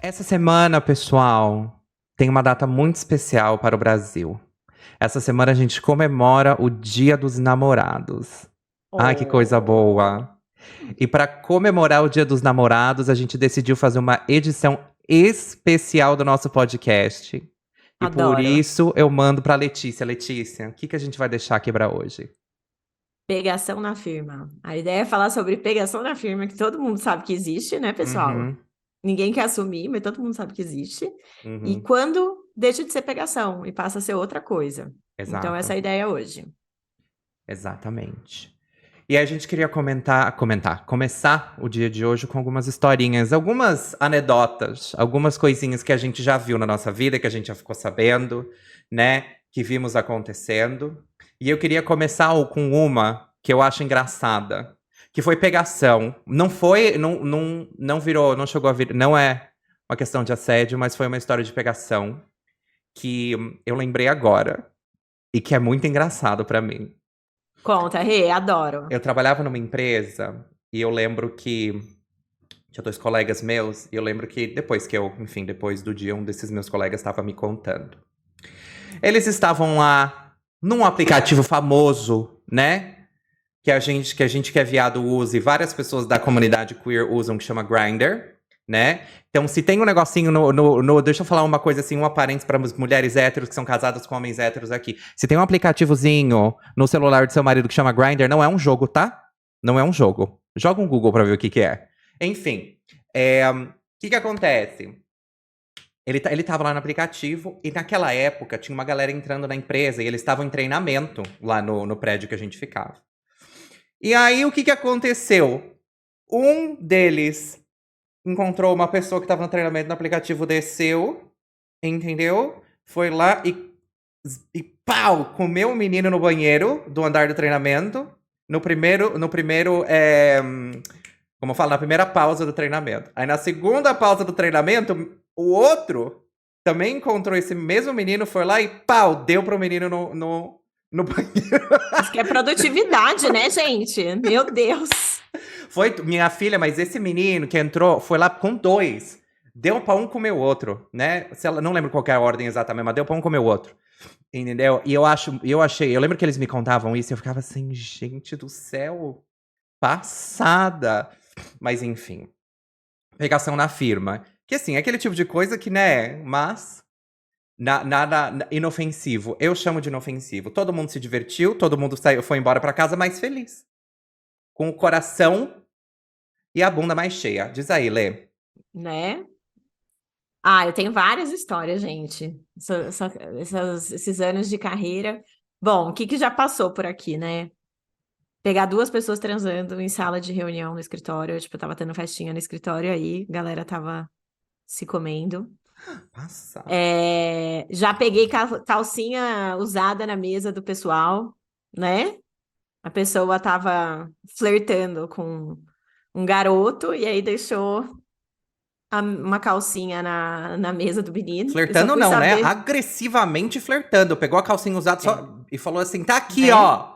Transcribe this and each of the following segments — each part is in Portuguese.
Essa semana, pessoal, tem uma data muito especial para o Brasil. Essa semana a gente comemora o Dia dos Namorados. Ai, que coisa Oh, boa! E para comemorar o Dia dos Namorados, a gente decidiu fazer uma edição especial do nosso podcast. E por adoro. isso eu mando para Letícia. Letícia, o que a gente vai deixar aqui para hoje? Pegação na firma. A ideia é falar sobre pegação na firma, que todo mundo sabe que existe, né, pessoal? Uhum, Ninguém quer assumir, mas todo mundo sabe que existe. E uhum, quando deixa de ser pegação e passa a ser outra coisa. Então, essa exato, é a ideia hoje. exatamente. E aí a gente queria começar o dia de hoje com algumas historinhas, algumas anedotas, algumas coisinhas que a gente já viu na nossa vida, que a gente já ficou sabendo, né? Que vimos acontecendo. E eu queria começar com uma que eu acho engraçada, que foi pegação. Não foi, não virou, não chegou a vir, não é uma questão de assédio, mas foi uma história de pegação que eu lembrei agora e que é muito engraçado pra mim. Conta, Rê, adoro. Eu trabalhava numa empresa e eu lembro que tinha dois colegas meus, e eu lembro que depois que eu, enfim, depois do dia, um desses meus colegas estava me contando. Eles estavam lá num aplicativo famoso, né? Que é viado usa e várias pessoas da comunidade queer usam, que chama Grindr, né? Então, se tem um negocinho deixa eu falar uma coisa assim, um parênteses para as mulheres héteros que são casadas com homens héteros aqui. Se tem um aplicativozinho no celular do seu marido que chama Grindr, não é um jogo, tá? Não é um jogo. Joga um Google pra ver o que é. Enfim, o que acontece? Ele tava lá no aplicativo e naquela época tinha uma galera entrando na empresa e eles estavam em treinamento lá no prédio que a gente ficava. E aí, o que aconteceu? Um deles encontrou uma pessoa que estava no treinamento no aplicativo, desceu, entendeu? Foi lá e pau! Comeu o menino no banheiro do andar do treinamento. Como eu falo, na primeira pausa do treinamento. Aí na segunda pausa do treinamento, o outro também encontrou esse mesmo menino, foi lá e pau! Deu pro menino no banheiro. Isso que é produtividade, né, gente? Meu Deus. Foi minha filha, mas esse menino que entrou foi lá com dois. Deu pra um comer o outro, né? Se ela, não lembro qual que é a ordem exatamente, mas deu pra um comer o outro. Entendeu? E eu lembro que eles me contavam isso e eu ficava assim, gente do céu, passada. Mas enfim, pegação na firma. Que assim, é aquele tipo de coisa que, né, mas nada inofensivo. Eu chamo de inofensivo. Todo mundo se divertiu, todo mundo saiu, foi embora pra casa mais feliz. Com o coração e a bunda mais cheia. Diz aí, Lê. Né? Ah, eu tenho várias histórias, gente. Esses anos de carreira. Bom, o que que já passou por aqui, né? Pegar duas pessoas transando em sala de reunião no escritório. Tipo, tava tendo festinha no escritório aí, a galera tava se comendo. Passada. Já peguei calcinha usada na mesa do pessoal, né? A pessoa tava flertando com um garoto e aí deixou uma calcinha na mesa do menino. Eu só Flertando fui não, né? saber, Agressivamente flertando. Pegou a calcinha usada é, só e falou assim: tá aqui, né? ó.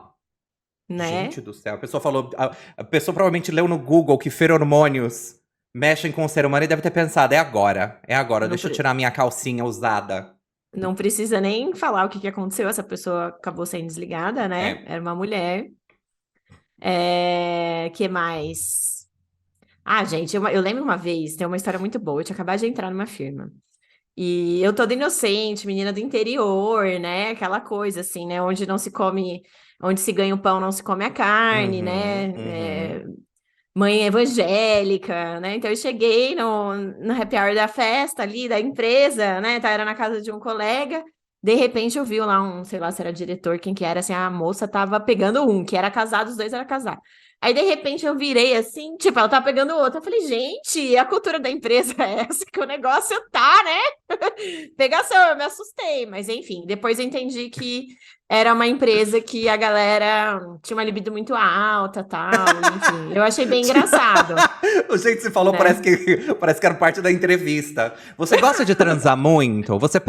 Gente Né? do céu. A pessoa falou. A pessoa provavelmente leu no Google que feromônios mexem com o ser humano e deve ter pensado: é agora. É agora. Não, Deixa eu tirar minha calcinha usada. não precisa nem falar o que que aconteceu. Essa pessoa acabou sendo desligada, né? É. Era uma mulher. Que mais? Ah, gente, eu lembro uma vez, tem uma história muito boa. Eu tinha acabado de entrar numa firma. E eu toda inocente, menina do interior, né? Aquela coisa assim, né? Onde não se come, onde se ganha o pão, não se come a carne, Uhum, né? uhum. Mãe evangélica, né? Então eu cheguei no happy hour da festa ali, da empresa, né? Tá, era na casa de um colega. De repente eu vi lá sei lá se era diretor, quem que era, assim, a moça tava pegando um, que era casado, os dois eram casados. Aí, de repente, eu virei assim, tipo, ela tava pegando o outro. Eu falei, gente, a cultura da empresa é essa que o negócio tá, né? Pegação, eu me assustei, mas enfim, depois eu entendi que era uma empresa que a galera tinha uma libido muito alta, tal, enfim. Eu achei bem engraçado, O jeito que você falou né? parece que era parte da entrevista. Você gosta de transar muito? Você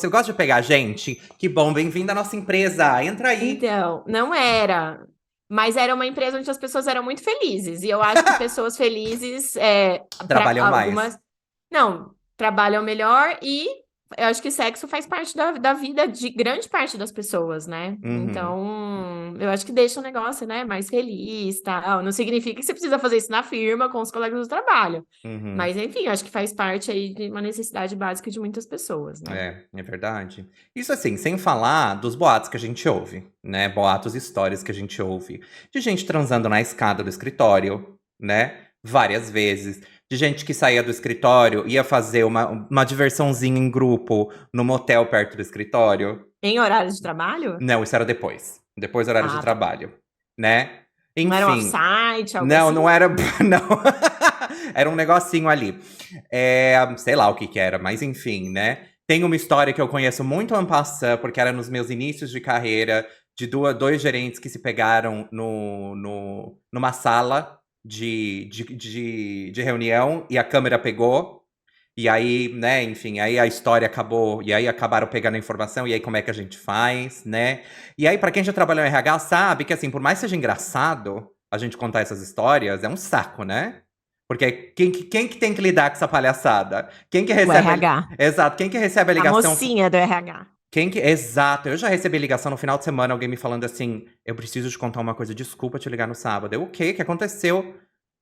gosta de pegar gente? Que bom, bem-vindo à nossa empresa. Entra aí. Então, não era, mas era uma empresa onde as pessoas eram muito felizes. E eu acho que pessoas felizes, para Trabalham mais. algumas, não, trabalham melhor e eu acho que sexo faz parte da vida de grande parte das pessoas, né? Uhum, Então, eu acho que deixa o negócio, né, mais feliz, tal. Não significa que você precisa fazer isso na firma com os colegas do trabalho. uhum. Mas, enfim, eu acho que faz parte aí de uma necessidade básica de muitas pessoas, né? É verdade. Isso assim, sem falar dos boatos que a gente ouve, né? Boatos, histórias que a gente ouve. De gente transando na escada do escritório, né? Várias vezes. De gente que saía do escritório, ia fazer uma diversãozinha em grupo no motel perto do escritório. Em horário de trabalho? Não, isso era depois. Depois do horário de Ah, tá. trabalho, né? Não era um Enfim. off-site, algo Não, assim? não era. Não. Era um negocinho ali. Sei lá o que que era, mas enfim, né? Tem uma história que eu conheço muito en passant, porque era nos meus inícios de carreira, de dois gerentes que se pegaram numa sala de reunião e a câmera pegou. E aí, né, enfim, aí a história acabou, e aí acabaram pegando a informação, e aí como é que a gente faz, né? E aí, pra quem já trabalhou em RH, sabe que, assim, por mais que seja engraçado a gente contar essas histórias, é um saco, né? Porque quem que tem que lidar com essa palhaçada? Quem que O recebe. RH. Exato, quem que recebe a A ligação. mocinha do RH. Quem que. Exato, eu já recebi ligação no final de semana, alguém me falando assim: eu preciso te contar uma coisa, desculpa te ligar no sábado. Eu, o quê? O que aconteceu?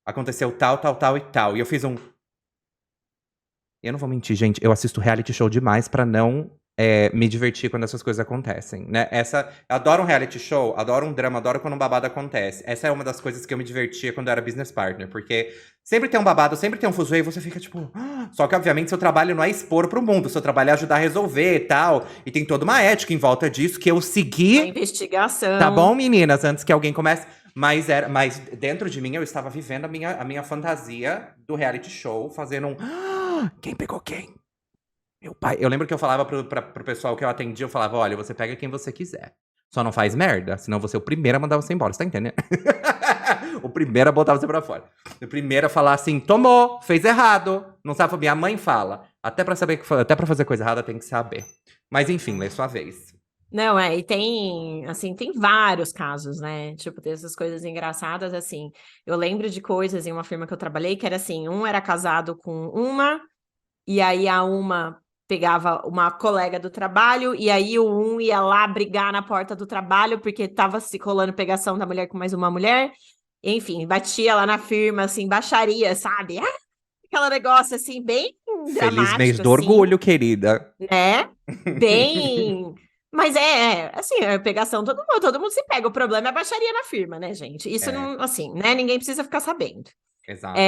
Aconteceu tal, tal, tal e tal. E eu fiz um. Eu não vou mentir, gente, eu assisto reality show demais pra não me divertir quando essas coisas acontecem, né? Eu adoro um reality show, adoro um drama, adoro quando um babado acontece. Essa é uma das coisas que eu me divertia quando eu era business partner, porque sempre tem um babado, sempre tem um fuzuê e você fica tipo... "Ah!" Só que, obviamente, seu trabalho não é expor pro mundo, seu trabalho é ajudar a resolver e tal. E tem toda uma ética em volta disso que eu Uma segui, tá investigação. bom, meninas? Antes que alguém comece... Mas dentro de mim eu estava vivendo a minha fantasia do reality show, fazendo um... "Ah, quem pegou quem? Meu pai." Eu lembro que eu falava pro pessoal que eu atendia, eu falava: olha, você pega quem você quiser. Só não faz merda, senão você é o primeiro a mandar você embora, você tá entendendo? O primeiro a botar você pra fora. O primeiro a falar assim: tomou, fez errado. Não sabe? Minha mãe fala. Até pra saber até pra fazer coisa errada tem que saber. Mas enfim, lê sua vez. Não, e tem, assim, tem vários casos, né? Tipo, dessas coisas engraçadas, assim. Eu lembro de coisas em uma firma que eu trabalhei que era assim, um era casado com uma, e aí a uma pegava uma colega do trabalho, e aí o um ia lá brigar na porta do trabalho porque tava se rolando pegação da mulher com mais uma mulher. Enfim, batia lá na firma, assim, baixaria, sabe? Ah, aquele negócio, assim, bem Feliz mês dramático, do assim, orgulho, querida. né? Bem. Mas assim, é pegação, todo mundo se pega. O problema é a baixaria na firma, né, gente? Isso É, não, assim, né? Ninguém precisa ficar sabendo. exato.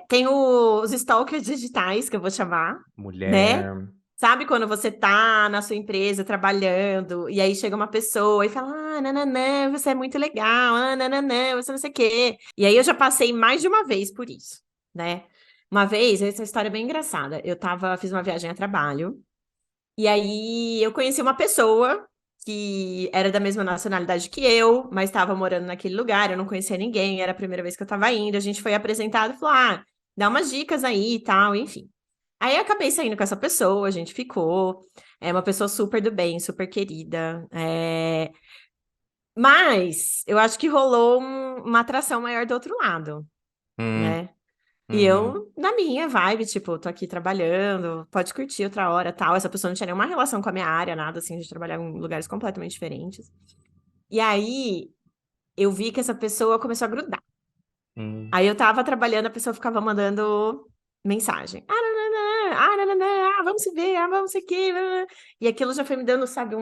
Tem os stalkers digitais, que eu vou chamar, né? Mulher. Sabe quando você tá na sua empresa trabalhando e aí chega uma pessoa e fala: Ah, nananã, você é muito legal, ah, nananã, você não sei o quê. E aí eu já passei mais de uma vez por isso, né? Uma vez, essa história é bem engraçada. Fiz uma viagem a trabalho. E aí eu conheci uma pessoa que era da mesma nacionalidade que eu, mas estava morando naquele lugar, eu não conhecia ninguém, era a primeira vez que eu estava indo, a gente foi apresentado e falou: ah, dá umas dicas aí e tal, enfim. Aí eu acabei saindo com essa pessoa, a gente ficou, é uma pessoa super do bem, super querida, mas eu acho que rolou uma atração maior do outro lado, Hum, né? E uhum, eu, na minha vibe, tipo, tô aqui trabalhando, pode curtir outra hora, tal. Essa pessoa não tinha nenhuma relação com a minha área, nada assim, de trabalhar em lugares completamente diferentes. E aí, eu vi que essa pessoa começou a grudar. hum. Aí eu tava trabalhando, a pessoa ficava mandando mensagem. Nananã, vamos se ver, vamos sei o quê. Nananã. E aquilo já foi me dando, sabe,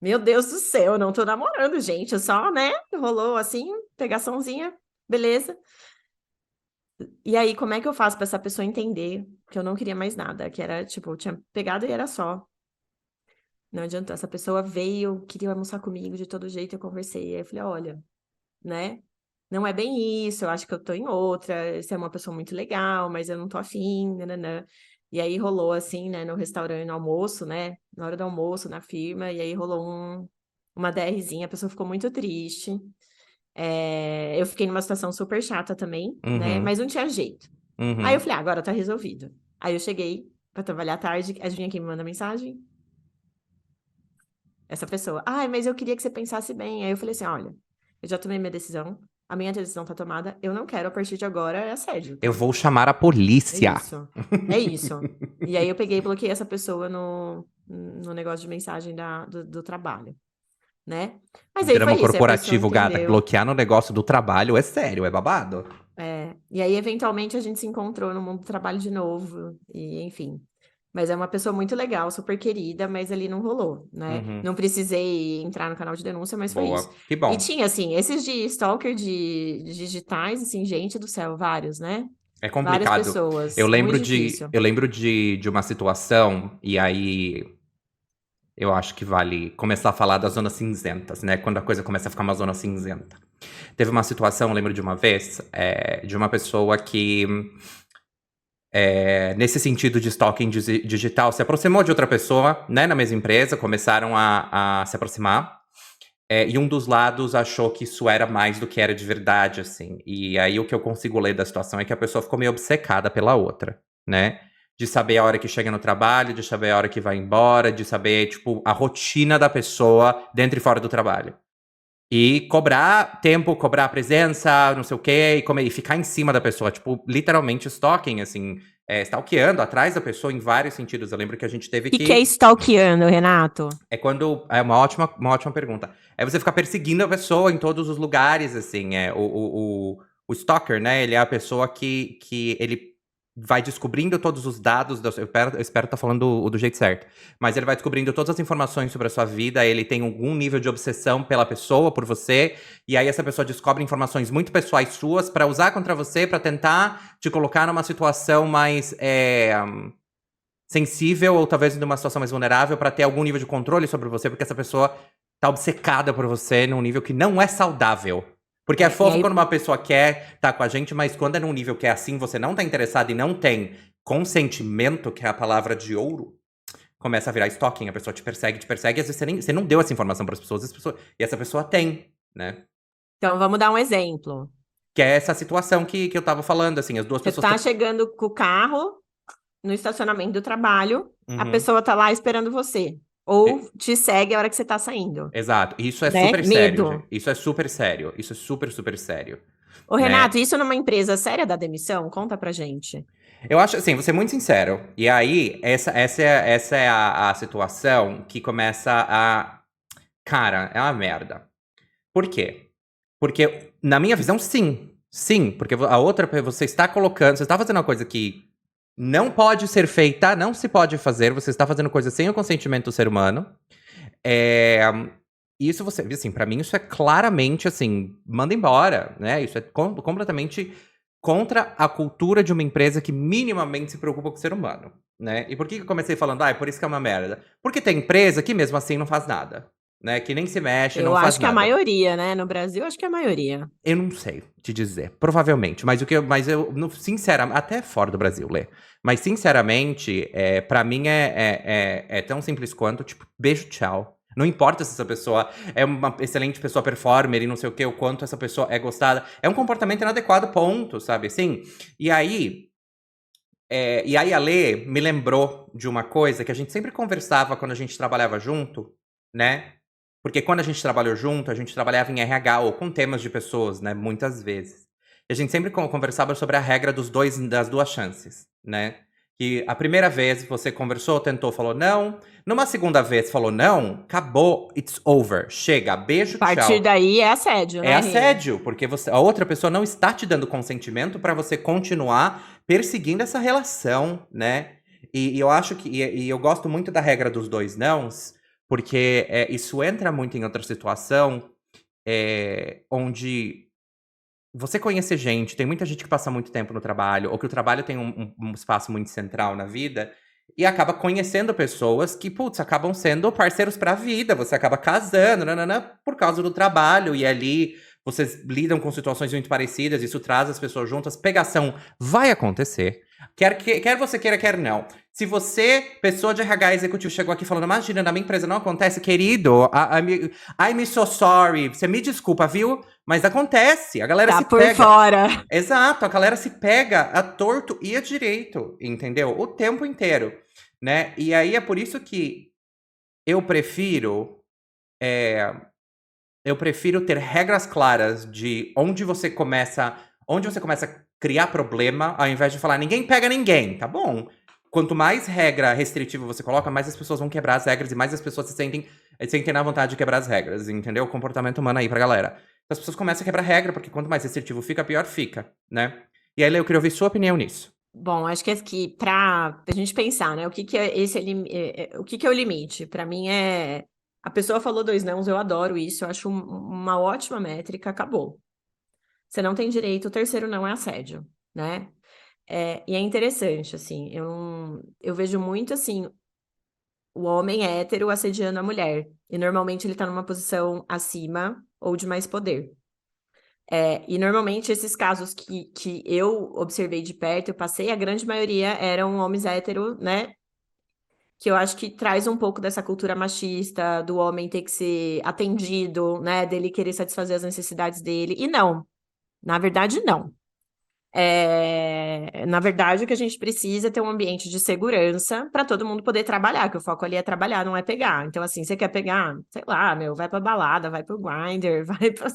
Meu Deus do céu, eu não tô namorando, gente. Eu só, né, rolou assim, pegaçãozinha, beleza. E aí, como é que eu faço pra essa pessoa entender que eu não queria mais nada? Que era, tipo, eu tinha pegado e era só. Não adiantou. Essa pessoa veio, queria almoçar comigo de todo jeito, eu conversei. Aí eu falei, olha, né? Não é bem isso, eu acho que eu tô em outra. Você é uma pessoa muito legal, mas eu não tô afim, nananã. E aí rolou assim, né, no restaurante, no almoço, né? Na hora do almoço, na firma, e aí rolou uma DRzinha, a pessoa ficou muito triste. Eu fiquei numa situação super chata também, né? Uhum, Mas não tinha jeito. Aí eu uhum. falei, agora tá resolvido. Aí eu cheguei pra trabalhar à tarde, adivinha quem me manda mensagem? Essa pessoa. Ai, mas eu queria que você pensasse bem. Aí eu falei assim, olha, eu já tomei minha decisão, a minha decisão tá tomada, eu não quero a partir de agora é assédio. Tá? Eu vou chamar a É polícia. isso. É isso. E aí eu peguei e bloqueei essa pessoa no negócio de mensagem do trabalho, né? Mas aí Drama foi isso, aí a pessoa corporativo, gata. entendeu. Bloquear no negócio do trabalho é sério, é babado. E aí, eventualmente, a gente se encontrou no mundo do trabalho de novo, e enfim. Mas é uma pessoa muito legal, super querida, mas ali não rolou, né? Uhum. Não precisei entrar no canal de denúncia, mas foi isso. Boa. Que E bom. tinha, assim, esses de stalker de digitais, assim, gente do céu, vários, né? É Várias complicado. pessoas, muito difícil. Eu lembro de uma situação, e aí eu acho que vale começar a falar das zonas cinzentas, né? Quando a coisa começa a ficar uma zona cinzenta. Teve uma situação, eu lembro de uma vez, de uma pessoa que, nesse sentido de stalking digital, se aproximou de outra pessoa, né, na mesma empresa, começaram a se aproximar. E um dos lados achou que isso era mais do que era de verdade, assim. E aí o que eu consigo ler da situação é que a pessoa ficou meio obcecada pela outra, né? De saber a hora que chega no trabalho, de saber a hora que vai embora, de saber, tipo, a rotina da pessoa dentro e fora do trabalho. E cobrar tempo, cobrar presença, não sei o quê, e ficar em cima da pessoa, tipo, literalmente stalking, assim, stalkeando atrás da pessoa em vários sentidos. Eu lembro que a gente teve O que é stalkeando, Renato? é quando. É uma ótima pergunta. É você ficar perseguindo a pessoa em todos os lugares, assim. O stalker, né? Ele é a pessoa que ele vai descobrindo todos os dados. Eu espero estar falando do jeito certo. Mas ele vai descobrindo todas as informações sobre a sua vida. Ele tem algum nível de obsessão pela pessoa, por você. E aí essa pessoa descobre informações muito pessoais suas pra usar contra você, pra tentar te colocar numa situação mais. Sensível ou talvez numa situação mais vulnerável pra ter algum nível de controle sobre você, porque essa pessoa tá obcecada por você num nível que não é saudável. Porque é E fofo aí, quando uma pessoa quer tá com a gente, mas quando é num nível que é assim, você não tá interessado e não tem consentimento, que é a palavra de ouro, começa a virar stalking. A pessoa te persegue, e às vezes você não deu essa informação pras pessoas, e essa pessoa tem, né? então, vamos dar um exemplo. Que é essa situação que eu tava falando, assim, as duas Você pessoas tá estão. chegando com o carro no estacionamento do trabalho, a Uhum. pessoa tá lá esperando você. Ou te segue a hora que você tá saindo, Exato. Isso é né? super sério, gente. Medo. Isso é super sério. Isso é super, super sério. Ô, Né? Renato, isso numa empresa séria da demissão? Conta pra gente. Eu acho assim, vou ser muito sincero. E aí, essa é a situação que começa a. Cara, é uma merda. Por quê? Porque, na minha visão, sim. Sim, porque a outra, você está colocando, você está fazendo uma coisa que não pode ser feita, não se pode fazer, você está fazendo coisa sem o consentimento do ser humano. É, isso você, assim, pra mim isso é claramente, assim, manda embora, né? Isso é completamente contra a cultura de uma empresa que minimamente se preocupa com o ser humano, né? E por que eu comecei falando, é por isso que é uma merda? Porque tem empresa que mesmo assim não faz nada, né? Que nem se mexe, Eu não faz acho que a nada. maioria, né? No Brasil, acho que a maioria. Eu não sei te dizer, provavelmente, mas eu, sinceramente, até fora do Brasil, Lê. Mas sinceramente, para mim é tão simples quanto, tipo, beijo, tchau. Não importa se essa pessoa é uma excelente pessoa performer e não sei o que, o quanto essa pessoa é gostada. É um comportamento inadequado, ponto, sabe? Sim. E aí, a Lê me lembrou de uma coisa que a gente sempre conversava quando a gente trabalhava junto, né? Porque quando a gente trabalhou junto, a gente trabalhava em RH ou com temas de pessoas, né? Muitas vezes. E a gente sempre conversava sobre a regra das duas chances, né? Que a primeira vez você conversou, tentou, falou não. Numa segunda vez falou não, acabou, it's over. Chega, A beijo, partir tchau. daí é assédio, É né, Rê? assédio, porque a outra pessoa não está te dando consentimento para você continuar perseguindo essa relação, né? E eu acho que. E eu gosto muito da regra dos dois nãos, porque isso entra muito em outra situação onde você conhece gente, tem muita gente que passa muito tempo no trabalho, ou que o trabalho tem um espaço muito central na vida, e acaba conhecendo pessoas que, putz, acabam sendo parceiros pra vida. Você acaba casando, nananã, por causa do trabalho, e ali vocês lidam com situações muito parecidas, isso traz as pessoas juntas. Pegação vai acontecer. Quer você queira, quer não. Se você, pessoa de RH executivo, chegou aqui falando, imagina, na minha empresa não acontece, querido, I'm so sorry, você me desculpa, viu? Mas acontece, a galera Tá se por pega. fora. Exato, a galera se pega a torto e a direito, entendeu? O tempo inteiro, né? E aí é por isso que eu prefiro Eu prefiro ter regras claras de onde você começa a criar problema, ao invés de falar ninguém pega ninguém, tá bom? Quanto mais regra restritiva você coloca, mais as pessoas vão quebrar as regras e mais as pessoas se sentem na vontade de quebrar as regras, entendeu? O comportamento humano aí pra galera. As pessoas começam a quebrar regra, porque quanto mais restritivo fica, pior fica, né? E aí, Lê, eu queria ouvir sua opinião nisso. Bom, acho que aqui, para a gente pensar, né? O que que é o que que é o limite? Para mim é. A pessoa falou dois nãos, eu adoro isso, eu acho uma ótima métrica, acabou. Você não tem direito, o terceiro não é assédio, né? E é interessante, assim, eu vejo muito, assim, o homem hétero assediando a mulher. E normalmente ele tá numa posição acima ou de mais poder. E normalmente esses casos que eu observei de perto, eu passei, a grande maioria eram homens héteros, né? Que eu acho que traz um pouco dessa cultura machista, do homem ter que ser atendido, né? Dele querer satisfazer as necessidades dele. E não, na verdade, não. Na verdade, o que a gente precisa é ter um ambiente de segurança para todo mundo poder trabalhar, que o foco ali é trabalhar, não é pegar. Então, assim, você quer pegar, sei lá, meu, vai pra balada, vai pro Grindr, vai pra,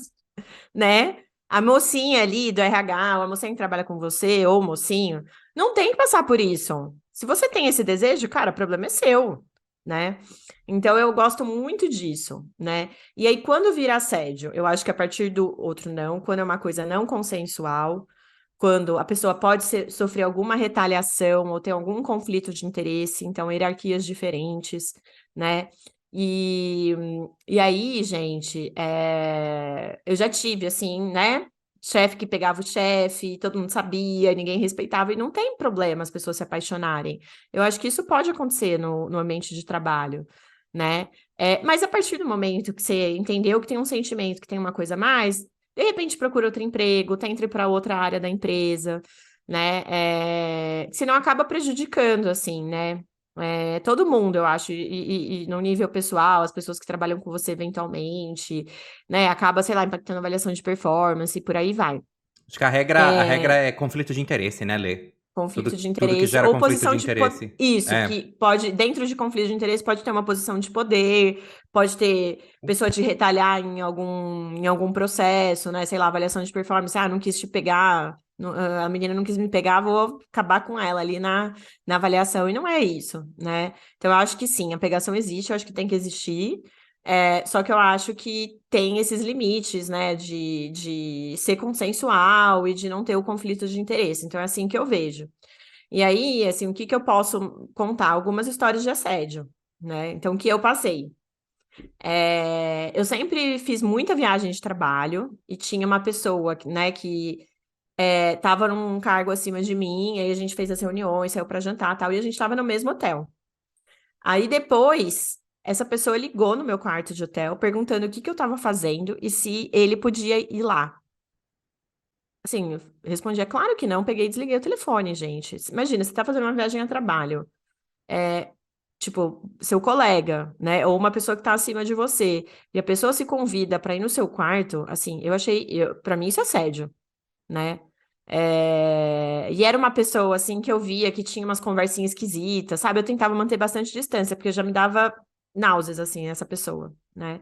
né? A mocinha ali do RH, ou a mocinha que trabalha com você, ou o mocinho, não tem que passar por isso. Se você tem esse desejo, cara, o problema é seu, né? Então eu gosto muito disso, né? E aí, quando vira assédio, eu acho que a partir do outro não, quando é uma coisa não consensual, quando a pessoa pode sofrer alguma retaliação ou ter algum conflito de interesse, então hierarquias diferentes, né? E, e aí, gente, eu já tive, assim, né? Chefe que pegava o chefe, todo mundo sabia, ninguém respeitava, e não tem problema as pessoas se apaixonarem. Eu acho que isso pode acontecer no ambiente de trabalho, né? Mas a partir do momento que você entendeu que tem um sentimento, que tem uma coisa a mais, de repente procura outro emprego, tenta ir para outra área da empresa, né? Senão acaba prejudicando, assim, né? Todo mundo, eu acho, e no nível pessoal, as pessoas que trabalham com você eventualmente, né? Acaba, sei lá, impactando a avaliação de performance e por aí vai. Acho que a regra é conflito de interesse, né, Lê? Conflito de Tudo que interesse gera ou conflito posição de de interesse. isso, É. que pode, dentro de conflito de interesse, pode ter uma posição de poder, pode ter pessoa te retalhar em algum processo, né? Sei lá, avaliação de performance, não quis te pegar, a menina não quis me pegar, vou acabar com ela ali na avaliação, e não é isso, né? Então, eu acho que sim, a pegação existe, eu acho que tem que existir. Só que eu acho que tem esses limites, né, de ser consensual e de não ter o conflito de interesse. Então, é assim que eu vejo. E aí, assim, o que que eu posso contar? Algumas histórias de assédio, né? Então, o que eu passei. Eu sempre fiz muita viagem de trabalho e tinha uma pessoa, né, que estava num cargo acima de mim, aí a gente fez as reuniões, saiu para jantar e tal, e a gente estava no mesmo hotel. Aí depois, essa pessoa ligou no meu quarto de hotel perguntando o que que eu estava fazendo e se ele podia ir lá. Assim, eu respondi, é claro que não, peguei e desliguei o telefone, gente. Imagina, você tá fazendo uma viagem a trabalho, tipo, seu colega, né, ou uma pessoa que tá acima de você, e a pessoa se convida para ir no seu quarto, assim, para mim isso é assédio, né? E era uma pessoa, assim, que eu via que tinha umas conversinhas esquisitas, sabe? Eu tentava manter bastante distância, porque já me dava náuseas, assim, essa pessoa, né?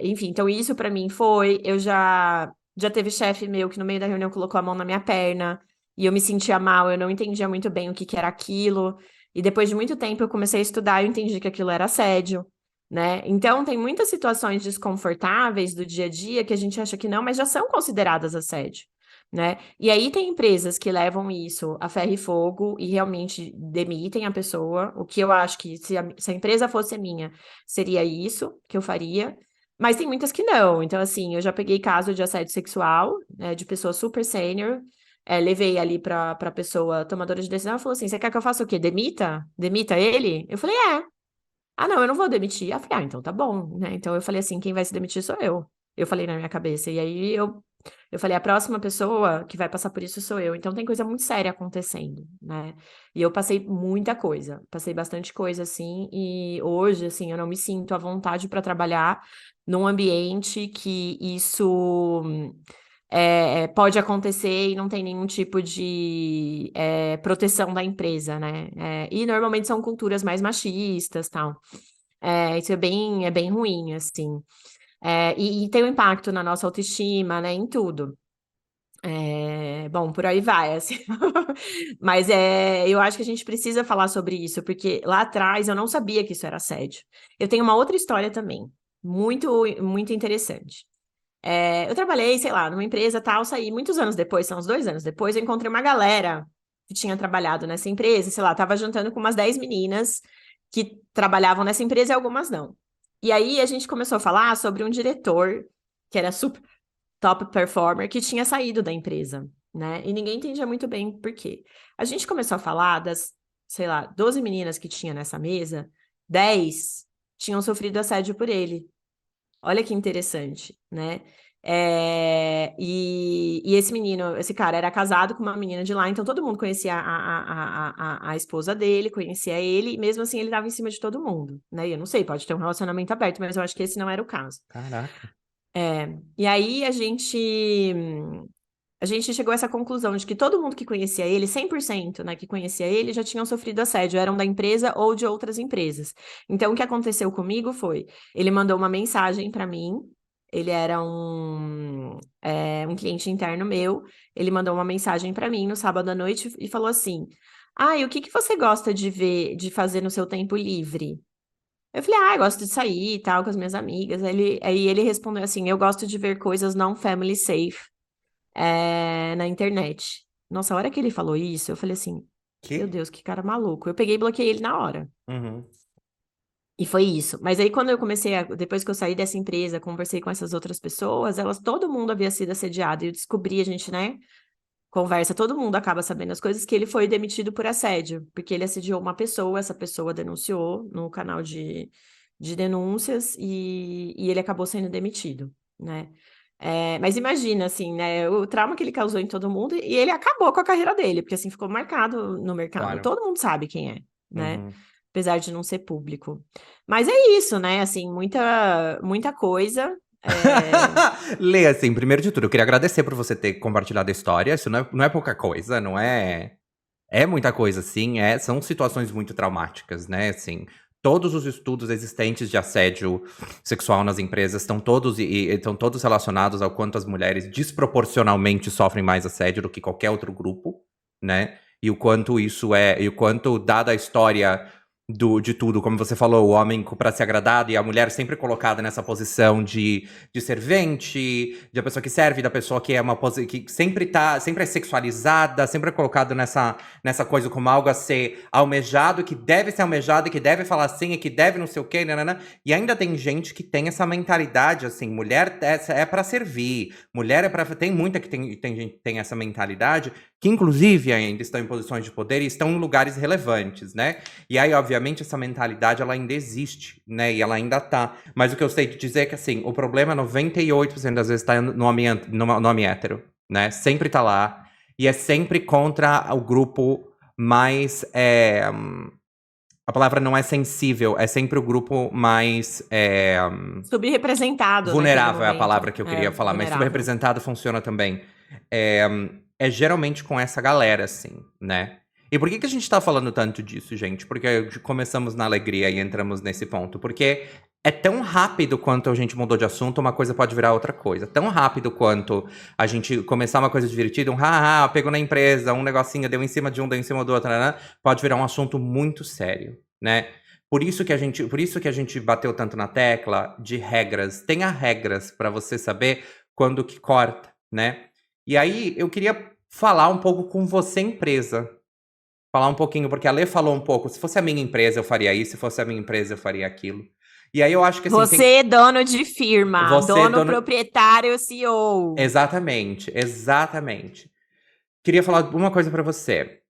Enfim, então isso pra mim foi. Eu já teve chefe meu que no meio da reunião colocou a mão na minha perna e eu me sentia mal, eu não entendia muito bem o que que era aquilo. E depois de muito tempo eu comecei a estudar e eu entendi que aquilo era assédio, né? Então tem muitas situações desconfortáveis do dia a dia que a gente acha que não, mas já são consideradas assédio. Né? E aí tem empresas que levam isso a ferro e fogo e realmente demitem a pessoa, o que eu acho que se a empresa fosse minha, seria isso que eu faria, mas tem muitas que não. Então, assim, eu já peguei caso de assédio sexual, né, de pessoa super sênior, levei ali pra pessoa tomadora de decisão, ela falou assim: você quer que eu faça o quê? Demita? Demita ele? Eu falei: é. Ah, não, eu não vou demitir. Eu falei: então tá bom, né? Então eu falei assim: quem vai se demitir sou eu. Eu falei na minha cabeça. E aí eu falei, a próxima pessoa que vai passar por isso sou eu. Então tem coisa muito séria acontecendo, né? E eu passei muita coisa, passei bastante coisa assim, e hoje, assim, eu não me sinto à vontade para trabalhar num ambiente que isso pode acontecer e não tem nenhum tipo de proteção da empresa, né? E normalmente são culturas mais machistas, tal. Isso é bem ruim, assim. E tem um impacto na nossa autoestima, né? Em tudo. Bom, por aí vai, assim. Mas eu acho que a gente precisa falar sobre isso, porque lá atrás eu não sabia que isso era assédio. Eu tenho uma outra história também, muito, muito interessante. Eu trabalhei, sei lá, numa empresa tal, saí muitos anos depois, são uns 2 anos depois, eu encontrei uma galera que tinha trabalhado nessa empresa, sei lá, tava jantando com umas 10 meninas que trabalhavam nessa empresa e algumas não. E aí a gente começou a falar sobre um diretor que era super top performer que tinha saído da empresa, né? E ninguém entendia muito bem por quê. A gente começou a falar das, sei lá, 12 meninas que tinha nessa mesa, 10 tinham sofrido assédio por ele. Olha que interessante, né? E esse menino, esse cara era casado com uma menina de lá, então todo mundo conhecia a esposa dele, conhecia ele, e mesmo assim ele estava em cima de todo mundo, né? E eu não sei, pode ter um relacionamento aberto, mas eu acho que esse não era o caso. Caraca. E aí a gente chegou a essa conclusão de que todo mundo que conhecia ele, 100%, né, que conhecia ele, já tinham sofrido assédio, eram da empresa ou de outras empresas. Então, o que aconteceu comigo foi, ele mandou uma mensagem para mim, ele era um cliente interno meu, ele mandou uma mensagem para mim no sábado à noite e falou assim, e o que que você gosta de ver, de fazer no seu tempo livre? Eu falei, eu gosto de sair e tal, com as minhas amigas. Aí ele respondeu assim, eu gosto de ver coisas não family safe, na internet. Nossa, a hora que ele falou isso, eu falei assim, meu Que? Deus, que cara maluco. Eu peguei e bloqueei ele na hora. Uhum. E foi isso. Mas aí quando eu comecei depois que eu saí dessa empresa, conversei com essas outras pessoas, todo mundo havia sido assediado. E eu descobri, a gente, né, conversa, todo mundo acaba sabendo as coisas, que ele foi demitido por assédio, porque ele assediou uma pessoa, essa pessoa denunciou no canal de denúncias e ele acabou sendo demitido, né? Mas imagina, assim, né, o trauma que ele causou em todo mundo e ele acabou com a carreira dele, porque assim ficou marcado no mercado. Claro. Todo mundo sabe quem é, né? Uhum. Apesar de não ser público. Mas é isso, né? Assim, muita, muita coisa. Lê, assim, primeiro de tudo, eu queria agradecer por você ter compartilhado a história. Isso não é pouca coisa, não é. É muita coisa, sim. São situações muito traumáticas, né? Assim, todos os estudos existentes de assédio sexual nas empresas estão todos relacionados ao quanto as mulheres desproporcionalmente sofrem mais assédio do que qualquer outro grupo, né? E o quanto e o quanto, dada a história de tudo, como você falou, o homem para ser agradado e a mulher sempre colocada nessa posição de servente, de a pessoa que serve, da pessoa que é que sempre é sexualizada, sempre é colocado nessa coisa como algo a ser almejado, que deve ser almejado, e que deve falar assim, e que deve não sei o quê, nanana. E ainda tem gente que tem essa mentalidade, assim, mulher é para servir, mulher é para tem muita que tem gente que tem essa mentalidade, que inclusive ainda estão em posições de poder e estão em lugares relevantes, né? E aí, obviamente, essa mentalidade, ela ainda existe, né? E ela ainda tá. Mas o que eu sei te dizer é que, assim, o problema 98% das vezes tá no homem hétero, né? Sempre tá lá. E é sempre contra o grupo mais... a palavra não é sensível, é sempre o grupo mais... Subrepresentado naquele vulnerável é a momento. palavra que eu queria falar, mas Vulnerável. subrepresentado funciona também. É, é geralmente com essa galera, assim, né? E por que a gente tá falando tanto disso, gente? Porque começamos na alegria e entramos nesse ponto. Porque é tão rápido quanto a gente mudou de assunto, uma coisa pode virar outra coisa. Tão rápido quanto a gente começar uma coisa divertida, pegou na empresa, um negocinho, deu em cima de um, deu em cima do outro, né? Pode virar um assunto muito sério, né? Por isso que a gente bateu tanto na tecla de regras. Tenha regras para você saber quando que corta, né? E aí eu queria falar um pouco com você, empresa. Falar um pouquinho, porque a Lê falou um pouco. Se fosse a minha empresa, eu faria isso. Se fosse a minha empresa, eu faria aquilo. E aí eu acho que assim, Você é dono de firma, você, dono dono. proprietário, CEO. Exatamente, exatamente. Queria falar uma coisa pra você.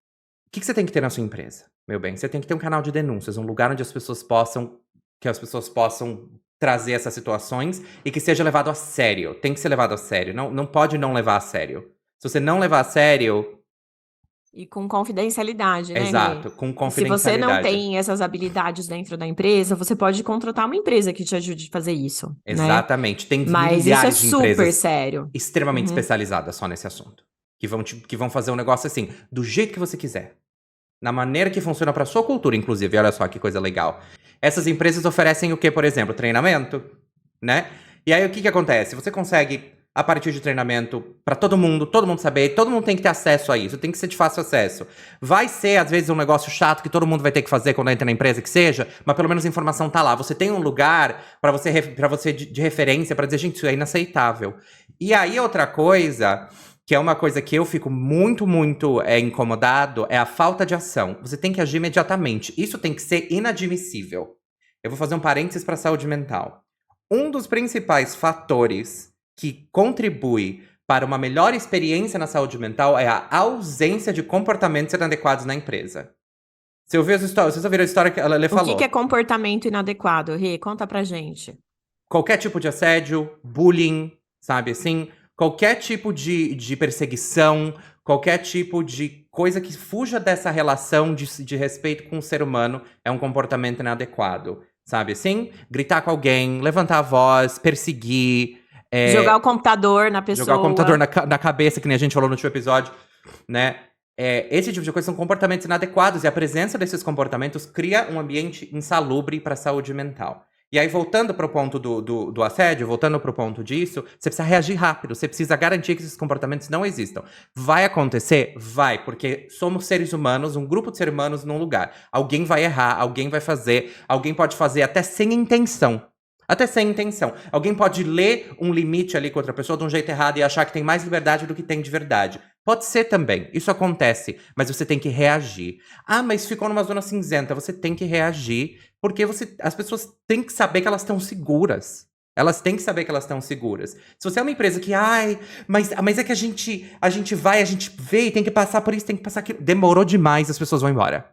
O que você tem que ter na sua empresa, meu bem? Você tem que ter um canal de denúncias, um lugar onde que as pessoas possam trazer essas situações e que seja levado a sério. Tem que ser levado a sério. Não, não pode não levar a sério. Se você não levar a sério, E com confidencialidade, né, Rê? exato, com E se você não confidencialidade. tem essas habilidades dentro da empresa, você pode contratar uma empresa que te ajude a fazer isso, né? Exatamente. Tem Mas isso é milhares de super empresas sério. extremamente Uhum. especializadas só nesse assunto. Que vão fazer um negócio assim, do jeito que você quiser. Na maneira que funciona para sua cultura, inclusive. Olha só que coisa legal. Essas empresas oferecem o que, por exemplo? Treinamento, né? E aí, o que acontece? Você consegue, a partir de treinamento, pra todo mundo saber, todo mundo tem que ter acesso a isso, tem que ser de fácil acesso. Vai ser, às vezes, um negócio chato que todo mundo vai ter que fazer quando entra na empresa, que seja, mas pelo menos a informação tá lá. Você tem um lugar pra você de referência, pra dizer, gente, isso é inaceitável. E aí, outra coisa, que é uma coisa que eu fico muito, muito incomodado, é a falta de ação. Você tem que agir imediatamente. Isso tem que ser inadmissível. Eu vou fazer um parênteses pra saúde mental. Um dos principais fatores que contribui para uma melhor experiência na saúde mental é a ausência de comportamentos inadequados na empresa. Você ouviu as histórias? Vocês ouviram a história que a Lelê O falou? que é comportamento inadequado, Rê? Conta pra gente. Qualquer tipo de assédio, bullying, sabe assim? Qualquer tipo de perseguição, qualquer tipo de coisa que fuja dessa relação de respeito com o ser humano é um comportamento inadequado, sabe assim? Gritar com alguém, levantar a voz, perseguir, Jogar o computador na jogar o pessoa. computador na cabeça, que nem a gente falou no último episódio, né? Esse tipo de coisa são comportamentos inadequados e a presença desses comportamentos cria um ambiente insalubre para a saúde mental. E aí, voltando pro ponto do assédio, voltando pro ponto disso, você precisa reagir rápido, você precisa garantir que esses comportamentos não existam. Vai acontecer? Vai, porque somos seres humanos, um grupo de seres humanos num lugar. Alguém vai errar, alguém vai fazer, alguém pode fazer até sem intenção. Até sem intenção. Alguém pode ler um limite ali com outra pessoa de um jeito errado e achar que tem mais liberdade do que tem de verdade. Pode ser também, isso acontece, mas você tem que reagir. Ah, mas ficou numa zona cinzenta, você tem que reagir, porque as pessoas têm que saber que elas estão seguras. Elas têm que saber que elas estão seguras. Se você é uma empresa que, mas é que a gente vê e tem que passar por isso, tem que passar aquilo. Demorou demais, as pessoas vão embora.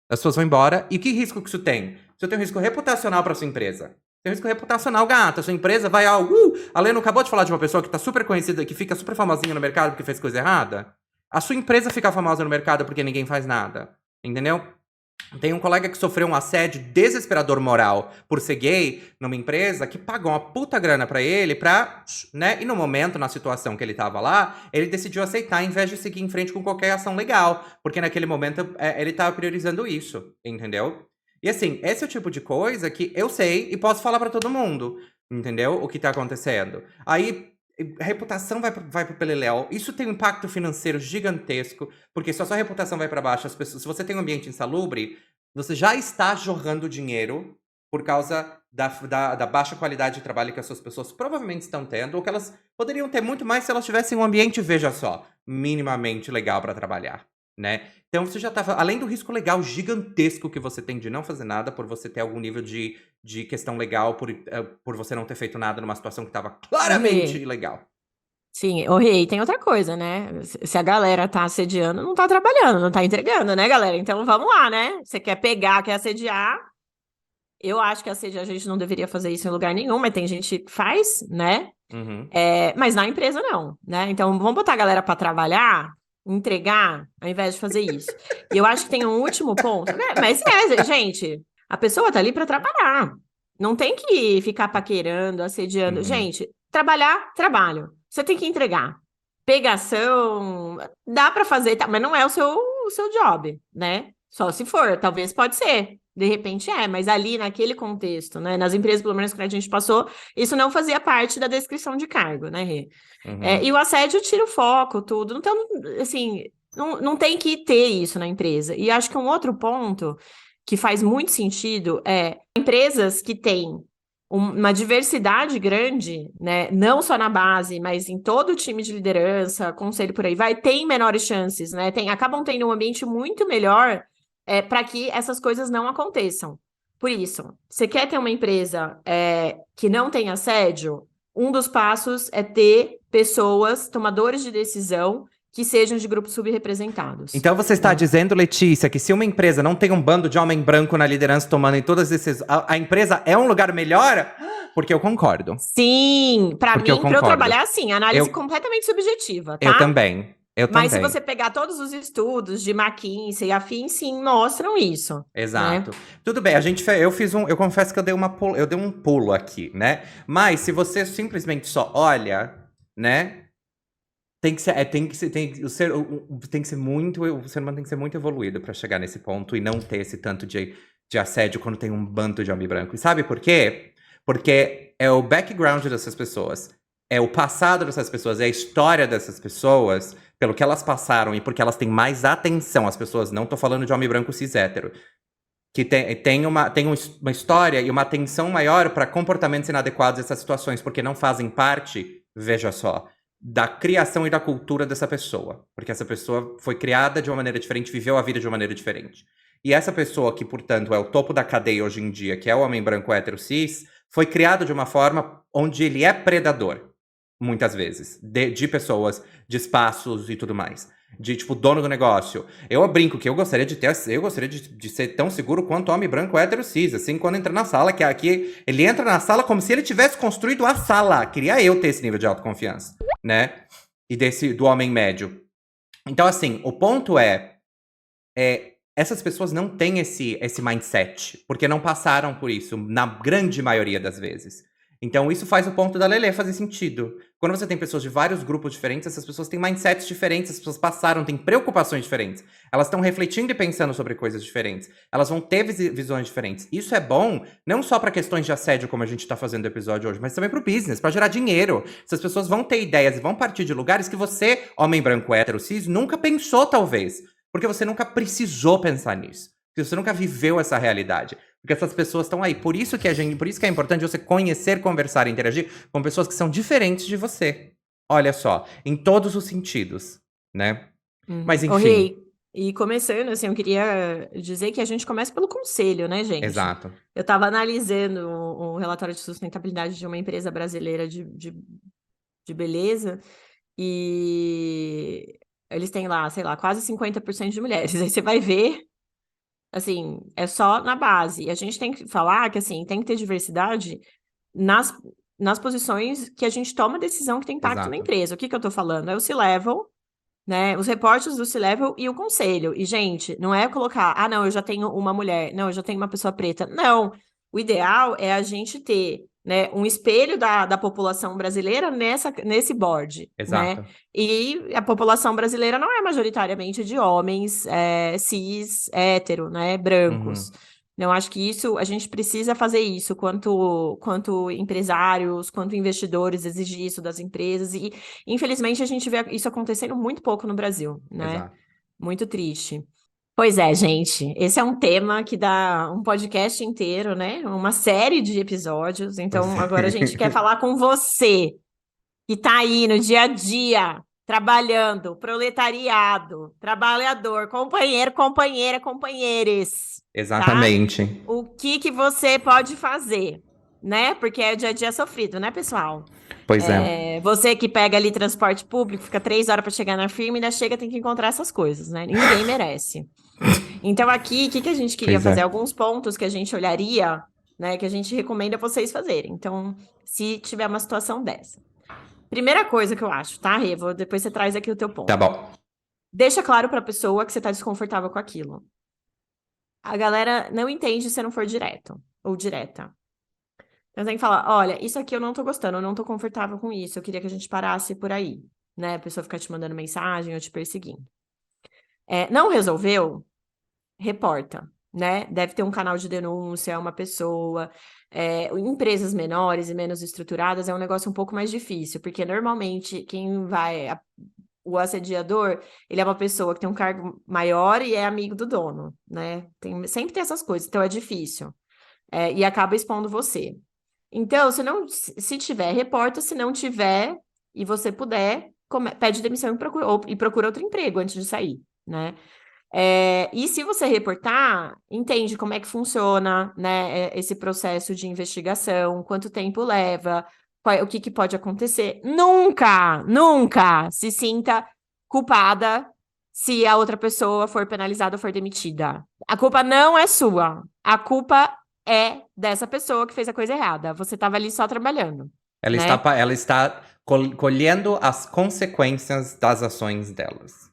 As pessoas vão embora. E que risco que isso tem? Isso tem um risco reputacional para sua empresa. Tem um risco reputacional, gata. Sua empresa vai ao... A Lê não acabou de falar de uma pessoa que tá super conhecida, que fica super famosinha no mercado porque fez coisa errada? A sua empresa fica famosa no mercado porque ninguém faz nada. Entendeu? Tem um colega que sofreu um assédio desesperador moral por ser gay numa empresa que pagou uma puta grana pra ele pra, né? E no momento, na situação que ele tava lá, ele decidiu aceitar em vez de seguir em frente com qualquer ação legal. Porque naquele momento ele tava priorizando isso, entendeu? E assim, esse é o tipo de coisa que eu sei e posso falar pra todo mundo, entendeu? O que tá acontecendo. Aí, a reputação vai pro beleléu. Isso tem um impacto financeiro gigantesco, porque se a sua reputação vai pra baixo, as pessoas, se você tem um ambiente insalubre, você já está jorrando dinheiro por causa da baixa qualidade de trabalho que as suas pessoas provavelmente estão tendo, ou que elas poderiam ter muito mais se elas tivessem um ambiente, veja só, minimamente legal pra trabalhar, né? Então você já tá, além do risco legal gigantesco que você tem de não fazer nada, por você ter algum nível de questão legal, por você não ter feito nada numa situação que estava claramente ilegal. Sim, ô Rei, tem outra coisa, né? Se a galera tá assediando, não tá trabalhando, não tá entregando, né, galera? Então vamos lá, né? Você quer pegar, quer assediar. Eu acho que assediar a gente não deveria fazer isso em lugar nenhum, mas tem gente que faz, né? Uhum. Mas na empresa não, né? Então vamos botar a galera pra trabalhar, entregar, ao invés de fazer isso. E eu acho que tem um último ponto, né? Mas gente, a pessoa tá ali pra trabalhar. Não tem que ficar paquerando, assediando. Uhum. Gente, trabalhar, trabalho. Você tem que entregar. Pegação, dá pra fazer, tá, mas não é o seu job, né? Só se for, talvez pode ser. De repente mas ali naquele contexto, né? Nas empresas, pelo menos que a gente passou, isso não fazia parte da descrição de cargo, né, Rê? Uhum. E o assédio tira o foco, tudo. Então, assim, não tem que ter isso na empresa. E acho que um outro ponto que faz muito sentido é empresas que têm uma diversidade grande, né? Não só na base, mas em todo o time de liderança, conselho por aí vai, tem menores chances, né? Acabam tendo um ambiente muito melhor para que essas coisas não aconteçam. Por isso, você quer ter uma empresa que não tem assédio? Um dos passos é ter pessoas, tomadores de decisão, que sejam de grupos subrepresentados. Então você está dizendo, Letícia, que se uma empresa não tem um bando de homem branco na liderança tomando em todas essas... A empresa é um lugar melhor? Porque eu concordo. Sim, para mim, para eu trabalhar assim, análise completamente subjetiva, tá? Eu também. Mas se você pegar todos os estudos de McKinsey e afins, sim, mostram isso. Exato. Né? Tudo bem, eu confesso que eu dei um pulo aqui, né? Mas se você simplesmente só olha, né? O ser humano tem que ser muito evoluído pra chegar nesse ponto e não ter esse tanto de assédio quando tem um bando de homem branco. E sabe por quê? Porque é o background dessas pessoas, é o passado dessas pessoas, é a história dessas pessoas, pelo que elas passaram e porque elas têm mais atenção. As pessoas, não tô falando de homem branco cis hétero, que tem uma história e uma atenção maior para comportamentos inadequados dessas situações, porque não fazem parte, veja só, da criação e da cultura dessa pessoa. Porque essa pessoa foi criada de uma maneira diferente, viveu a vida de uma maneira diferente. E essa pessoa que, portanto, é o topo da cadeia hoje em dia, que é o homem branco hétero cis, foi criado de uma forma onde ele é predador, muitas vezes, de pessoas, de espaços e tudo mais. De, tipo, dono do negócio. Eu brinco que eu gostaria de ser tão seguro quanto homem branco hétero cis. Assim, quando entra na sala, que aqui ele entra na sala como se ele tivesse construído a sala. Queria eu ter esse nível de autoconfiança, né? E do homem médio. Então, assim, o ponto essas pessoas não têm esse mindset, porque não passaram por isso, na grande maioria das vezes. Então, isso faz o ponto da Lelê fazer sentido. Quando você tem pessoas de vários grupos diferentes, essas pessoas têm mindsets diferentes, as pessoas passaram, têm preocupações diferentes. Elas estão refletindo e pensando sobre coisas diferentes. Elas vão ter visões diferentes. Isso é bom, não só para questões de assédio, como a gente tá fazendo no episódio hoje, mas também pro business, para gerar dinheiro. Essas pessoas vão ter ideias e vão partir de lugares que você, homem branco, hétero, cis, nunca pensou, talvez. Porque você nunca precisou pensar nisso. Porque você nunca viveu essa realidade. Porque essas pessoas estão aí. Por isso que é importante você conhecer, conversar e interagir com pessoas que são diferentes de você. Olha só, em todos os sentidos, né? Mas Ô, enfim. Rei, e começando, assim, eu queria dizer que a gente começa pelo conselho, né, gente? Exato. Eu estava analisando o relatório de sustentabilidade de uma empresa brasileira de beleza e eles têm lá, sei lá, quase 50% de mulheres. Aí você vai ver, assim, é só na base. E a gente tem que falar que, assim, tem que ter diversidade nas posições que a gente toma decisão que tem impacto na Exato. empresa. O que eu tô falando? É o C-Level, né? Os reportes do C-Level e o conselho. E, gente, não é colocar, não, eu já tenho uma mulher, não, eu já tenho uma pessoa preta. Não. O ideal é a gente ter, né, um espelho da população brasileira nesse board, né? Exato. E a população brasileira não é majoritariamente de homens cis, hétero, né, brancos. Uhum. Eu acho que isso, a gente precisa fazer isso, quanto empresários, quanto investidores, exigir isso das empresas. E, infelizmente, a gente vê isso acontecendo muito pouco no Brasil, né? Exato. Muito triste. Pois é, gente. Esse é um tema que dá um podcast inteiro, né? Uma série de episódios. Pois Então, agora a gente quer é. falar com você, que está aí no dia a dia, trabalhando, proletariado, trabalhador, companheiro, companheira, companheiros, tá? Exatamente. O que você pode fazer, né? Porque é dia a dia sofrido, né, pessoal? Pois é. Você que pega ali transporte público, fica 3 horas para chegar na firma, ainda chega, tem que encontrar essas coisas, né? Ninguém merece. Então, aqui, o que a gente queria Pois fazer? é. Alguns pontos que a gente olharia, né? Que a gente recomenda vocês fazerem. Então, se tiver uma situação dessa. Primeira coisa que eu acho, tá, Rê? Depois você traz aqui o teu Tá ponto. bom. Deixa claro para a pessoa que você está desconfortável com aquilo. A galera não entende se não for direto ou direta. Então tem que falar, olha, isso aqui eu não tô gostando, eu não tô confortável com isso, eu queria que a gente parasse por aí, né? A pessoa ficar te mandando mensagem ou te perseguindo. Não resolveu? Reporta, né? Deve ter um canal de denúncia, uma pessoa. Empresas menores e menos estruturadas é um negócio um pouco mais difícil, porque normalmente o assediador, ele é uma pessoa que tem um cargo maior e é amigo do dono, né? Sempre tem essas coisas, então é difícil. E acaba expondo você. Então, se tiver, reporta, se não tiver, e você puder, pede demissão e procura outro emprego antes de sair, né? E se você reportar, entende como é que funciona, né, esse processo de investigação, quanto tempo leva, o que pode acontecer. Nunca, nunca se sinta culpada se a outra pessoa for penalizada ou for demitida. A culpa não é sua. A culpa é dessa pessoa que fez a coisa errada. Você estava ali só trabalhando, né? Ela está colhendo as consequências das ações delas.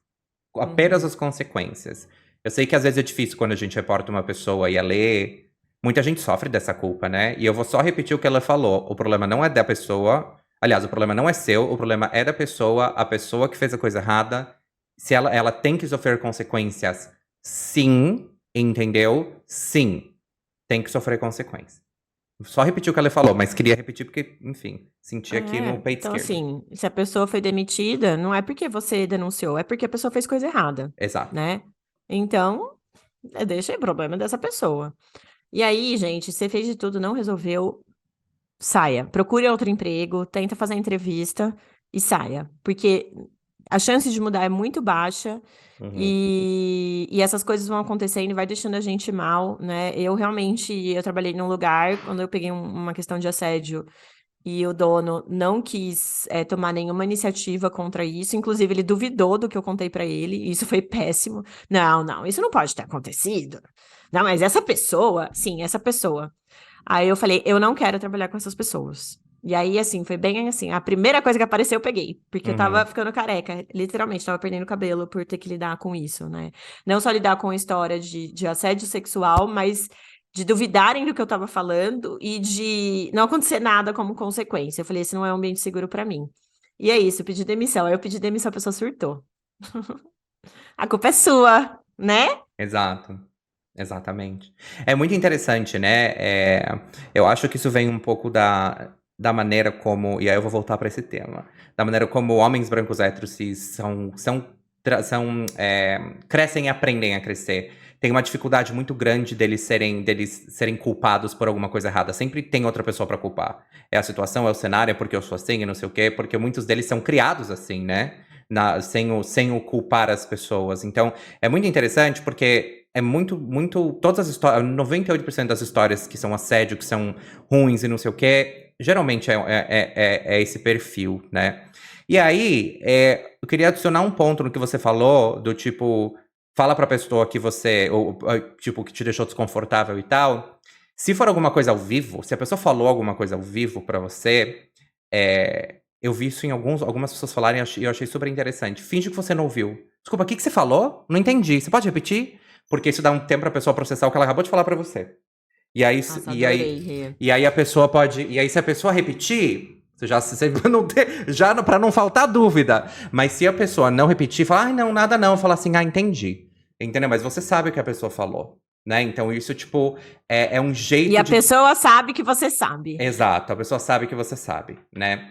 Apenas as consequências. Eu sei que às vezes é difícil quando a gente reporta uma pessoa e ela lê. Muita gente sofre dessa culpa, né? E eu vou só repetir o que ela falou. O problema não é da pessoa. Aliás, o problema não é seu, o problema é da pessoa. A pessoa que fez a coisa errada. Se ela tem que sofrer consequências, sim. Entendeu? Sim. Tem que sofrer consequências. só repetir o que ela falou, mas queria repetir porque, enfim, senti aqui no peito Então, esquerdo. assim, se a pessoa foi demitida, não é porque você denunciou, é porque a pessoa fez coisa errada, Exato. né? Então, deixa aí, problema dessa pessoa. E aí, gente, você fez de tudo, não resolveu, saia. Procure outro emprego, tenta fazer a entrevista e saia. Porque a chance de mudar é muito baixa Uhum. e essas coisas vão acontecendo e vai deixando a gente mal, né? Eu trabalhei num lugar, quando eu peguei uma questão de assédio e o dono não quis tomar nenhuma iniciativa contra isso. Inclusive, ele duvidou do que eu contei pra ele. E isso foi péssimo. Não, não, isso não pode ter acontecido. Não, mas essa pessoa, sim, essa pessoa. Aí eu falei, eu não quero trabalhar com essas pessoas. E aí, assim, foi bem assim. A primeira coisa que apareceu, eu peguei. Porque eu tava Uhum. ficando careca. Literalmente, tava perdendo cabelo por ter que lidar com isso, né? Não só lidar com a história de assédio sexual, mas de duvidarem do que eu tava falando e de não acontecer nada como consequência. Eu falei, esse não é um ambiente seguro pra mim. E é isso, eu pedi demissão. Aí eu pedi demissão, a pessoa surtou. A culpa é sua, né? Exato. Exatamente. É muito interessante, né? Eu acho que isso vem um pouco da maneira como, e aí eu vou voltar para esse tema, da maneira como homens brancos héteros crescem e aprendem a crescer. Tem uma dificuldade muito grande deles serem culpados por alguma coisa errada. Sempre tem outra pessoa para culpar. É a situação, é o cenário, é porque eu sou assim e não sei o quê, porque muitos deles são criados assim, né? Sem o culpar as pessoas. Então, é muito interessante porque é muito. Todas as histórias. 98% das histórias que são assédio, que são ruins e não sei o quê, geralmente é esse perfil, né? E aí, eu queria adicionar um ponto no que você falou, do tipo, fala pra pessoa que você. Ou, tipo, que te deixou desconfortável e tal. Se for alguma coisa ao vivo, se a pessoa falou alguma coisa ao vivo pra você, eu vi isso em algumas pessoas falarem e eu achei super interessante. Finge que você não ouviu. Desculpa, o que você falou? Não entendi. Você pode repetir? Porque isso dá um tempo pra pessoa processar o que ela acabou de falar pra você. E aí, Nossa, e aí, adorei, Rê. e aí a pessoa pode. E aí, se a pessoa repetir, você não ter, já pra não faltar dúvida. Mas se a pessoa não repetir, falar, não, nada não, fala assim, entendi. Entendeu? Mas você sabe o que a pessoa falou. Né? Então, isso, tipo, é um E jeito a de. pessoa sabe que você sabe. Exato, a pessoa sabe que você sabe, né?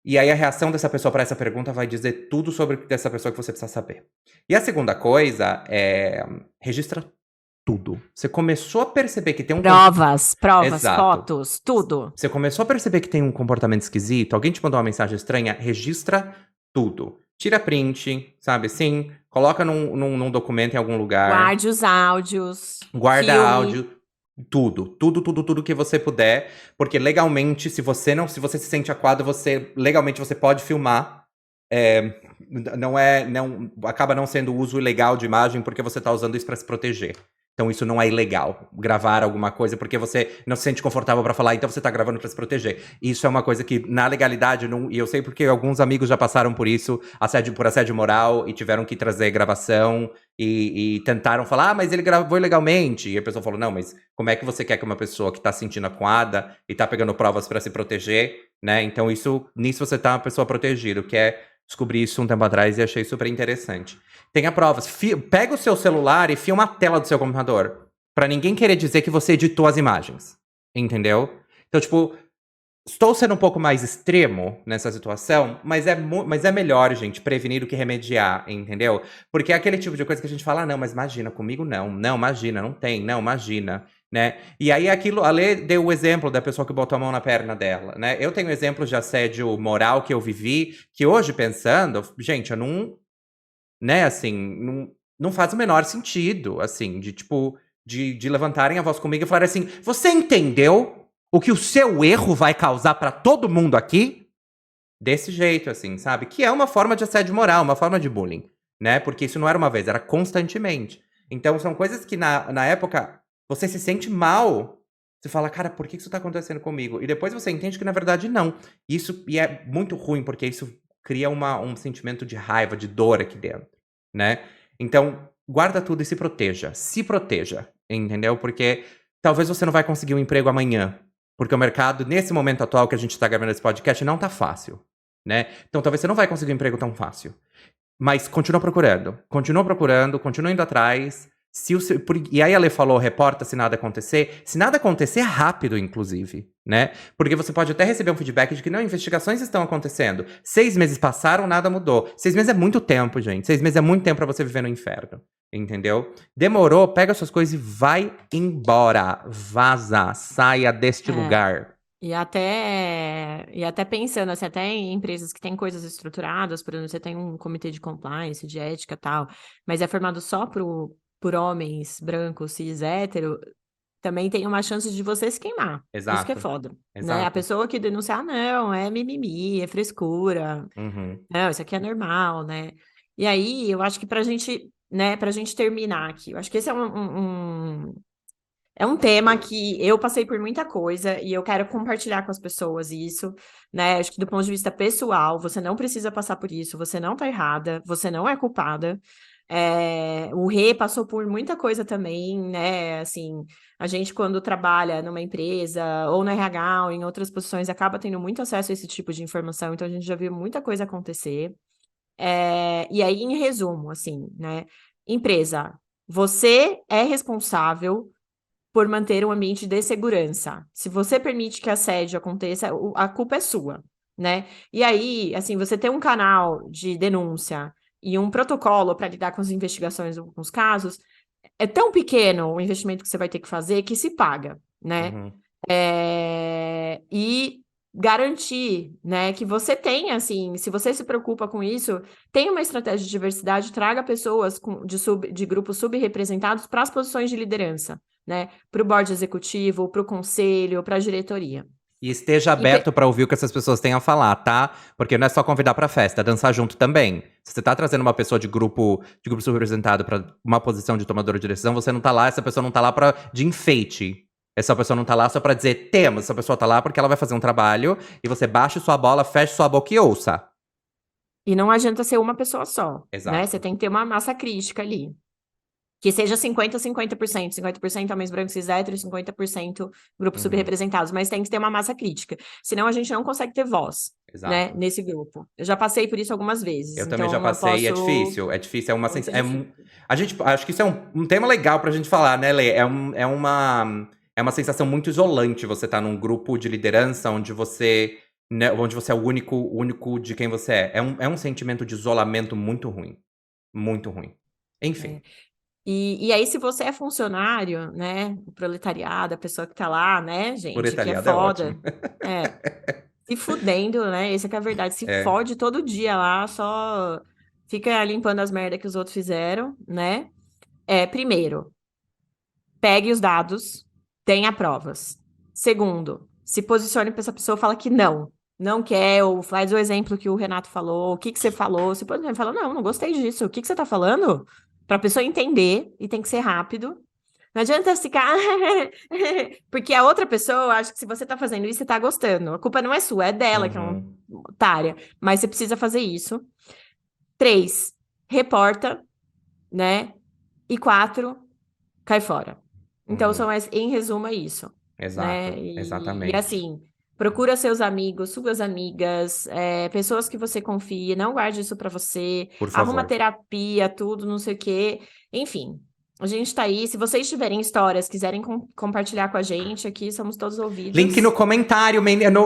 E aí a reação dessa pessoa para essa pergunta vai dizer tudo sobre dessa pessoa que você precisa saber. E a segunda coisa é registra tudo. Você começou a perceber que tem um Provas, exato. fotos, tudo. Você começou a perceber que tem um comportamento esquisito, alguém te mandou uma mensagem estranha, registra tudo. Tira print, sabe assim? Coloca num documento em algum lugar. Guarde os áudios, Guarda filme. áudio, tudo que você puder, porque legalmente, se você se sente acuado, legalmente você pode filmar. Não acaba não sendo uso ilegal de imagem porque você tá usando isso para se proteger. Então isso não é ilegal, gravar alguma coisa porque você não se sente confortável para falar, então você tá gravando para se proteger. Isso é uma coisa que na legalidade, e eu sei porque alguns amigos já passaram por isso, por assédio moral, e tiveram que trazer gravação, e tentaram falar, mas ele gravou ilegalmente. E a pessoa falou, não, mas como é que você quer que uma pessoa que tá se sentindo acuada e tá pegando provas para se proteger, né? Então nisso você tá uma pessoa protegida, que é descobri isso um tempo atrás e achei super interessante. Tenha provas. Pega o seu celular e filma a tela do seu computador. Pra ninguém querer dizer que você editou as imagens. Entendeu? Então, tipo, estou sendo um pouco mais extremo nessa situação, mas é melhor, gente, prevenir do que remediar, entendeu? Porque é aquele tipo de coisa que a gente fala, não, mas imagina, comigo não. Não, imagina, não tem, não, imagina. Né? E aí a Lê deu o exemplo da pessoa que botou a mão na perna dela, né? Eu tenho exemplos de assédio moral que eu vivi, que hoje pensando, gente, eu não, né, assim, não faz o menor sentido, assim, de tipo, de levantarem a voz comigo e falarem assim, você entendeu o que o seu erro vai causar pra todo mundo aqui? Desse jeito, assim, sabe? Que é uma forma de assédio moral, uma forma de bullying, né? Porque isso não era uma vez, era constantemente. Então são coisas que na época você se sente mal. Você fala, cara, por que isso tá acontecendo comigo? E depois você entende que na verdade não. E é muito ruim, porque isso cria um sentimento de raiva, de dor aqui dentro, né? Então, guarda tudo e se proteja. Se proteja, entendeu? Porque talvez você não vai conseguir um emprego amanhã. Porque o mercado, nesse momento atual que a gente tá gravando esse podcast, não tá fácil, né? Então talvez você não vai conseguir um emprego tão fácil. Mas continua procurando, continua indo atrás. E aí a Lê falou, reporta se nada acontecer. Se nada acontecer, é rápido, inclusive, né? Porque você pode até receber um feedback de que, não, investigações estão acontecendo. 6 meses passaram, nada mudou. 6 meses é muito tempo, gente. 6 meses é muito tempo pra você viver no inferno. Entendeu? Demorou, pega suas coisas e vai embora. Vaza, saia deste lugar. E até pensando, assim, até em empresas que têm coisas estruturadas, por exemplo, você tem um comitê de compliance, de ética e tal, mas é formado só por homens brancos, cis, hétero, também tem uma chance de você se queimar. Isso que é Exato. foda, né? A Exato. pessoa que denunciar, não, é mimimi, é frescura, Uhum. não, isso aqui é normal, né? E aí, eu acho que pra gente, né, pra gente terminar aqui, eu acho que esse é é um tema que eu passei por muita coisa e eu quero compartilhar com as pessoas isso, né? Acho que do ponto de vista pessoal, você não precisa passar por isso, você não tá errada, você não é culpada. O Rê passou por muita coisa também, né? Assim, a gente, quando trabalha numa empresa ou no RH ou em outras posições, acaba tendo muito acesso a esse tipo de informação, então a gente já viu muita coisa acontecer. E aí, em resumo, assim, né? Empresa, você é responsável por manter um ambiente de segurança. Se você permite que assédio aconteça, a culpa é sua, né? E aí, assim, você tem um canal de denúncia e um protocolo para lidar com as investigações, com os casos, é tão pequeno o investimento que você vai ter que fazer que se paga, né? Uhum. E garantir, né, que você tenha, assim, se você se preocupa com isso, tenha uma estratégia de diversidade, traga pessoas de grupos subrepresentados para as posições de liderança, né, para o board executivo, para o conselho, para a diretoria. E esteja aberto pra ouvir o que essas pessoas têm a falar, tá? Porque não é só convidar pra festa, é dançar junto também. Se você tá trazendo uma pessoa de grupo subrepresentado pra uma posição de tomadora de decisão, você não tá lá, essa pessoa não tá lá de enfeite. Essa pessoa não tá lá só pra dizer temos. Essa pessoa tá lá porque ela vai fazer um trabalho e você baixa sua bola, fecha sua boca e ouça. E não adianta ser uma pessoa só, né? Exato. Você tem que ter uma massa crítica ali. Que seja 50%, 50% homens brancos cis héteros, 50% grupos Uhum. subrepresentados, mas tem que ter uma massa crítica. Senão a gente não consegue ter voz, né, Exato. nesse grupo. Eu já passei por isso algumas vezes, Eu também já então eu passei e é posso. difícil. É difícil, é uma Muito sensação. difícil. A gente, acho que isso é um tema legal pra gente falar, né, Lê? É uma sensação muito isolante você tá num grupo de liderança onde você, né, onde você é o único de quem você é. É um sentimento de isolamento muito ruim. Muito ruim. Enfim. E aí, se você é funcionário, né, o proletariado, a pessoa que tá lá, né, gente, que é Proletariado é ótimo. foda, é, se fudendo, né, essa que é a verdade, se É. fode todo dia lá, só fica limpando as merdas que os outros fizeram, né. Primeiro, pegue os dados, tenha provas. Segundo, se posicione para essa pessoa, fala que não quer, ou faz o exemplo que o Renato falou, o que que você falou, se posicione, fala, não gostei disso, o que que você tá falando? Para a pessoa entender, e tem que ser rápido. Não adianta ficar, porque a outra pessoa acha que se você tá fazendo isso, você tá gostando. A culpa não é sua, é dela, que é uma Uhum. otária. Mas você precisa fazer isso. 3, reporta, né? E 4, cai fora. Então, Uhum. em resumo, é isso, né? Exato. E Exatamente. assim, procura seus amigos, suas amigas, pessoas que você confie, não guarde isso pra você, Por arruma favor. terapia, tudo, não sei o quê. Enfim, a gente tá aí. Se vocês tiverem histórias, quiserem compartilhar com a gente, aqui somos todos Link no ouvidos. comentário,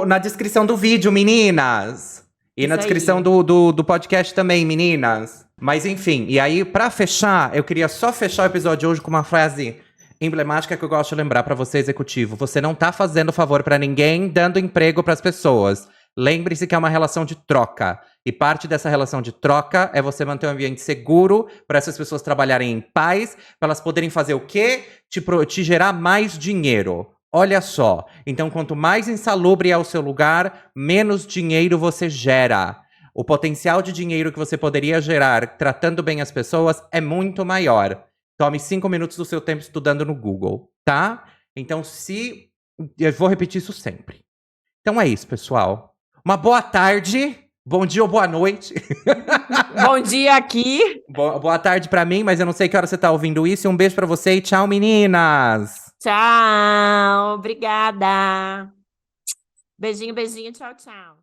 na descrição do vídeo, meninas. E na Isso descrição aí. do podcast também, meninas. Mas enfim, e aí, pra fechar, eu queria só fechar o episódio de hoje com uma frase emblemática que eu gosto de lembrar pra você, executivo. Você não tá fazendo favor pra ninguém, dando emprego pras pessoas. Lembre-se que é uma relação de troca. E parte dessa relação de troca é você manter um ambiente seguro para essas pessoas trabalharem em paz, para elas poderem fazer o quê? Te gerar mais dinheiro. Olha só. Então, quanto mais insalubre é o seu lugar, menos dinheiro você gera. O potencial de dinheiro que você poderia gerar tratando bem as pessoas é muito maior. Tome 5 minutos do seu tempo estudando no Google, tá? Então, eu vou repetir isso sempre. Então é isso, pessoal. Uma boa tarde, bom dia ou boa noite. Bom dia aqui. Boa tarde pra mim, mas eu não sei que hora você tá ouvindo isso. Um beijo pra você e tchau, meninas! Tchau. Obrigada. Beijinho, beijinho. Tchau, tchau.